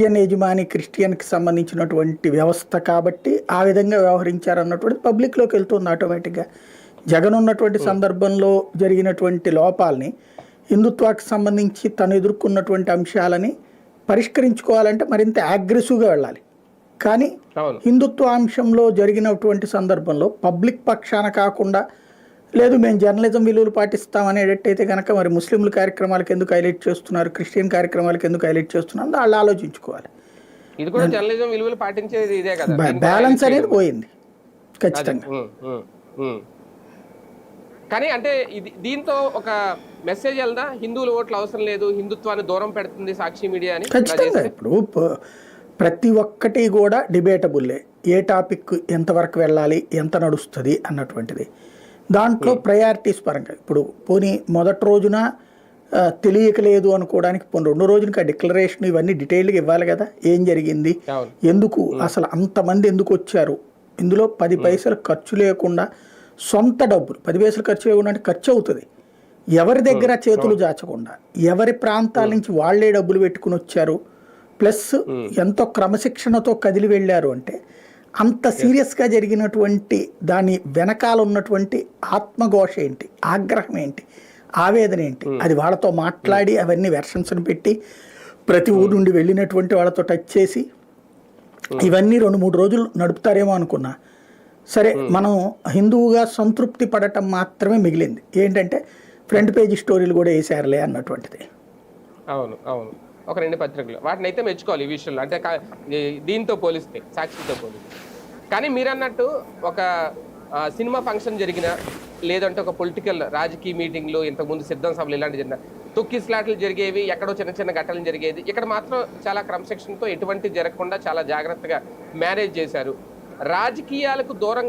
Christian యజమాని క్రిస్టియన్కి సంబంధించినటువంటి వ్యవస్థ కాబట్టి ఆ విధంగా వ్యవహరించారన్నటువంటిది పబ్లిక్లోకి వెళ్తుంది ఆటోమేటిక్గా. జగన్ ఉన్నటువంటి సందర్భంలో జరిగినటువంటి లోపాలని, హిందుత్వానికి సంబంధించి తను ఎదుర్కొన్నటువంటి అంశాలని పరిష్కరించుకోవాలంటే మరింత అగ్రెసివ్గా వెళ్ళాలి. కానీ హిందుత్వ అంశంలో జరిగినటువంటి సందర్భంలో పబ్లిక్ పక్షాన కాకుండా లేదు మేము జర్నలిజం విలువలు పాటిస్తాం అనేటట్టయితే కనుక మరి ముస్లింల కార్యక్రమాలకు ఎందుకు హైలైట్ చేస్తున్నారు, క్రిస్టియన్ కార్యక్రమాలకు ఎందుకు హైలైట్ చేస్తున్నారు వాళ్ళు ఆలోచించుకోవాలి. ఇది కూడా జర్నలిజం విలువలు పాటించేది ఇదే కదా, బ్యాలెన్స్ అనేది పోయింది ఖచ్చితంగా. కానీ అంటే ఇది దీంతో ఒక మెసేజ్ వెళ్దా, హిందువుల ఓట్లు అవసరం లేదు, హిందుత్వాన్ని దూరం పెడుతుంది సాక్షి మీడియా అని? ఖచ్చితంగా. ఇప్పుడు ప్రతి ఒక్కటి కూడా డిబేటబుల్లే. ఏ టాపిక్ ఎంతవరకు వెళ్ళాలి, ఎంత నడుస్తుంది అన్నటువంటిది దాంట్లో ప్రయారిటీస్ పరంగా. ఇప్పుడు పోనీ మొదటి రోజున తెలియకలేదు అనుకోవడానికి పోనీ రెండో రోజునకి ఆ డిక్లరేషన్ ఇవన్నీ డీటెయిల్గా ఇవ్వాలి కదా. ఏం జరిగింది, ఎందుకు అసలు అంతమంది ఎందుకు వచ్చారు, ఇందులో 10 పైసలు ఖర్చు లేకుండా సొంత డబ్బులు 10 పైసలు ఖర్చు లేకుండా అంటే ఖర్చు అవుతుంది, ఎవరి దగ్గర చేతులు జాచకుండా ఎవరి ప్రాంతాల నుంచి వాళ్లే డబ్బులు పెట్టుకుని వచ్చారు, ప్లస్ ఎంతో క్రమశిక్షణతో కదిలి వెళ్ళారు అంటే అంత సీరియస్గా జరిగినటువంటి దాని వెనకాల ఉన్నటువంటి ఆత్మఘోష ఏంటి, ఆగ్రహం ఏంటి, ఆవేదన ఏంటి, అది వాళ్ళతో మాట్లాడి అవన్నీ వెర్షన్స్ని పెట్టి ప్రతి ఊరు నుండి వెళ్ళినటువంటి వాళ్ళతో టచ్ చేసి ఇవన్నీ 2-3 రోజులు నడుపుతారేమో అనుకున్నా. సరే మనం హిందువుగా సంతృప్తి పడటం మాత్రమే మిగిలింది. ఏంటంటే ఫ్రంట్ పేజీ స్టోరీలు కూడా వేసారులే అన్నటువంటిది. అవును అవును, ఒక 2 పత్రికలు వాటిని అయితే మెచ్చుకోవాలి ఈ విషయంలో, అంటే దీంతో పోలిస్తే, సాక్షితో పోలిస్తే. కానీ మీరన్నట్టు ఒక సినిమా ఫంక్షన్ జరిగిన, లేదంటే ఒక పొలిటికల్ రాజకీయ మీటింగ్లు, ఇంతకుముందు సిద్ధం సభలు ఇలాంటివి జరిగిన, తొక్కిస్లాట్లు జరిగేవి, ఎక్కడో చిన్న చిన్న ఘటనలు జరిగేది. ఇక్కడ మాత్రం చాలా క్రమశిక్షణతో ఎటువంటి జరగకుండా చాలా జాగ్రత్తగా మేనేజ్ చేశారు. రాజకీయాలకు దూరంగా